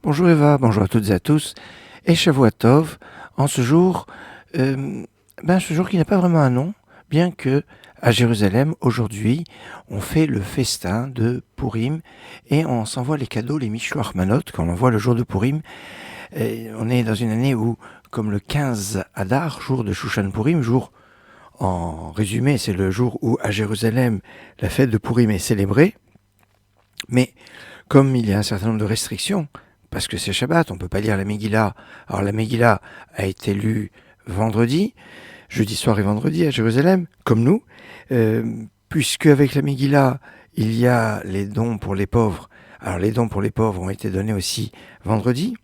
Bonjour Eva, bonjour à toutes et à tous, et Shavua Tov, en ce jour qui n'a pas vraiment un nom, bien que à Jérusalem, aujourd'hui, on fait le festin de Purim, et on s'envoie les cadeaux, les Mishloach Manot, qu'on envoie le jour de Purim. Et on est dans une année où, comme le 15 Adar, jour de Shushan Purim, jour, en résumé, c'est le jour où à Jérusalem, la fête de Purim est célébrée, mais comme il y a un certain nombre de restrictions, parce que c'est Shabbat, on ne peut pas lire la Megillah. Alors la Megillah a été lue vendredi, jeudi soir et vendredi à Jérusalem, comme nous, puisque avec la Megillah, il y a les dons pour les pauvres. Alors les dons pour les pauvres ont été donnés aussi vendredi.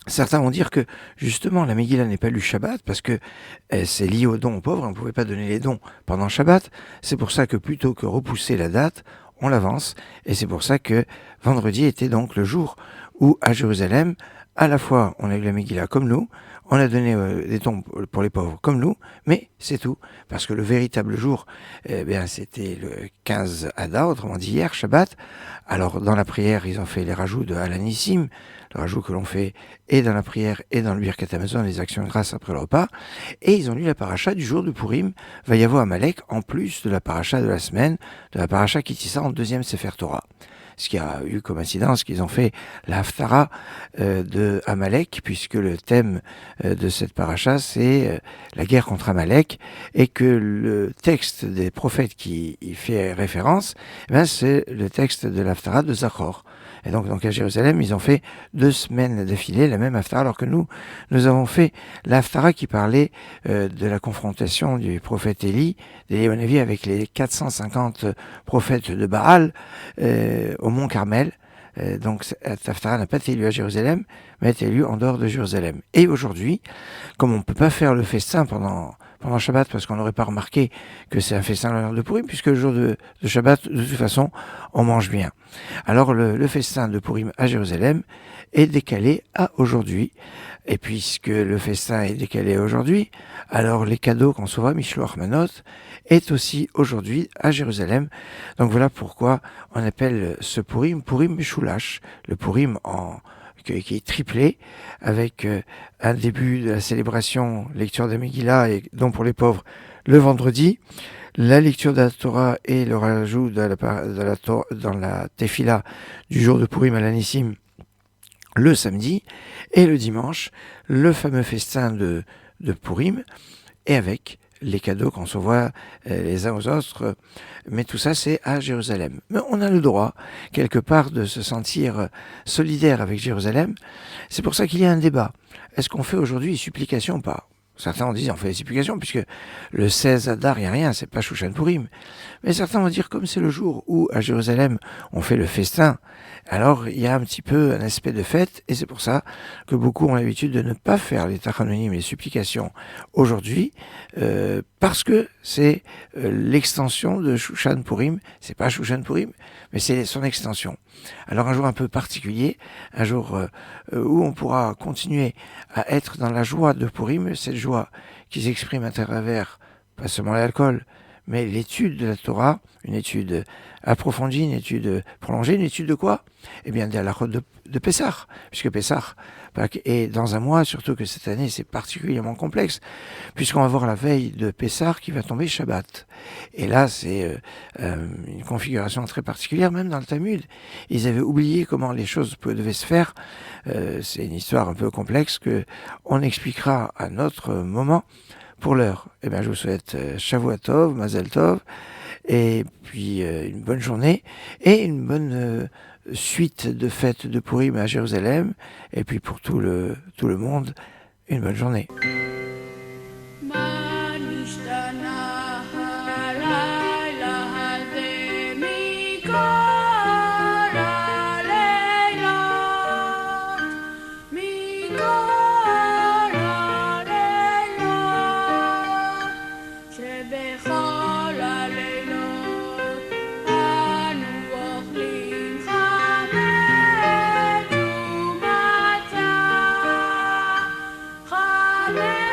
Certains vont dire que justement la Megillah n'est pas lue Shabbat parce que c'est lié aux dons aux pauvres, on ne pouvait pas donner les dons pendant Shabbat. C'est pour ça que plutôt que repousser la date, on l'avance, et c'est pour ça que vendredi était donc le jour où à Jérusalem, à la fois on a eu la Megillah comme nous, on a donné des dons pour les pauvres comme nous, mais c'est tout, parce que le véritable jour, c'était le 15 Adar, autrement dit hier, Shabbat. Alors dans la prière, ils ont fait les rajouts de Alanissim, le rajout que l'on fait et dans la prière et dans le Birkat Hamazon, les actions de grâce après le repas, et ils ont lu la paracha du jour de Purim, Vayavo Amalek, en plus de la paracha de la semaine, de la paracha qui tissa en deuxième Sefer Torah. Ce qui a eu comme incidence qu'ils ont fait la Haftara de Amalek, puisque le thème de cette paracha, c'est la guerre contre Amalek, et que le texte des prophètes qui y fait référence, c'est le texte de l'Haftara de Zachor. Et donc à Jérusalem, ils ont fait 2 semaines d'affilée la même Haftara, alors que nous avons fait la Haftara qui parlait de la confrontation du prophète Élie, d'Élie Hanavi, avec les 450 prophètes de Baal au mont Carmel. Donc cette Haftara n'a pas été lue à Jérusalem, mais a été lue en dehors de Jérusalem. Et aujourd'hui, comme on ne peut pas faire le festin pendant Shabbat, parce qu'on n'aurait pas remarqué que c'est un festin à l'honneur de Purim, puisque le jour de Shabbat, de toute façon, on mange bien. Alors le festin de Purim à Jérusalem est décalé à aujourd'hui. Et puisque le festin est décalé aujourd'hui, alors les cadeaux qu'on s'envoie, Mishloach Manot, est aussi aujourd'hui à Jérusalem. Donc voilà pourquoi on appelle ce Purim Meshulash, le Purim qui est triplé, avec un début de la célébration, lecture de Megillah et don pour les pauvres le vendredi, la lecture de la Torah et le rajout dans la Tefila du jour de Purim à l'Anissim le samedi, et le dimanche, le fameux festin de Purim, et avec les cadeaux qu'on s'envoie les uns aux autres, mais tout ça c'est à Jérusalem. Mais on a le droit, quelque part, de se sentir solidaire avec Jérusalem. C'est pour ça qu'il y a un débat. Est-ce qu'on fait aujourd'hui supplication ou pas ? Certains ont dit on fait des supplications, puisque le 16 Adar, il n'y a rien, c'est pas Shushan Purim. Mais certains vont dire comme c'est le jour où à Jérusalem on fait le festin, alors il y a un petit peu un aspect de fête, et c'est pour ça que beaucoup ont l'habitude de ne pas faire les tachanonim, les supplications aujourd'hui, parce que c'est l'extension de Shushan Purim. C'est pas Shushan Purim, mais c'est son extension. Alors un jour un peu particulier, un jour où on pourra continuer à être dans la joie de Purim, cette joie qui s'exprime à travers pas seulement l'alcool, mais l'étude de la Torah, une étude approfondie, une étude prolongée, une étude de quoi ? Eh bien, de la de Pessah, puisque Pessah est dans un mois, surtout que cette année c'est particulièrement complexe, puisqu'on va voir la veille de Pessah qui va tomber Shabbat. Et là, c'est une configuration très particulière, même dans le Talmud. Ils avaient oublié comment les choses devaient se faire. C'est une histoire un peu complexe que on expliquera à notre moment. Pour l'heure, eh bien, je vous souhaite Shavua Tov, Mazel Tov, et puis une bonne journée et une bonne suite de fêtes de Purim à Jérusalem, et puis pour tout le monde, une bonne journée. Amen.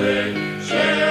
wesoły się